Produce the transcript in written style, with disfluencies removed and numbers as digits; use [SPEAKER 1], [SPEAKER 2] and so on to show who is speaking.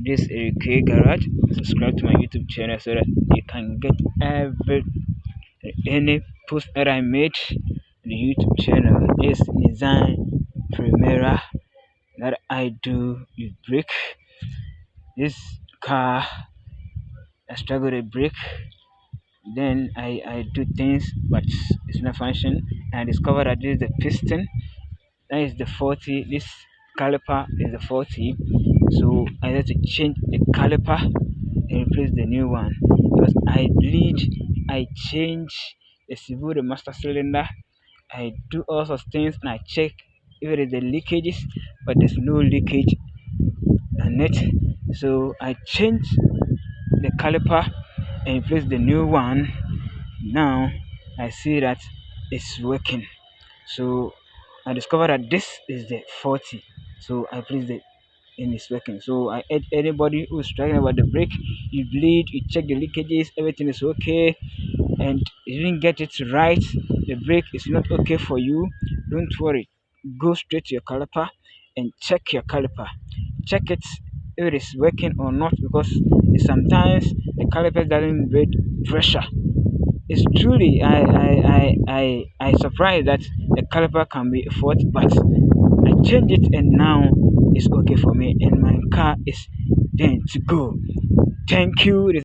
[SPEAKER 1] this is AK Garage. Subscribe to my YouTube channel so that you can get any post that I made. The YouTube channel is Nissan Primera that I do with brake. This car I struggle to brake. Then I do things but it's not function. And I discovered that this is the piston. That is the 40. This caliper is the 40. So I had to change the caliper and replace the new one because I change the sevoir, the master cylinder. I do all sorts of things and I check if there is the leakages, but there's no leakage on it. So I change the caliper and replace the new one. Now I see that it's working. So I discovered that this is the 40. So I placed it in it's working. So I urge anybody who's struggling about the brake, you bleed, you check the leakages, everything is okay, and you didn't get it right, the brake is not okay for you, don't worry. Go straight to your caliper and check your caliper. Check it if it is working or not because sometimes the caliper doesn't read pressure. It's truly I surprised that the caliper can be a fault, but I changed it and now it's okay for me and my car is then to go. Thank you.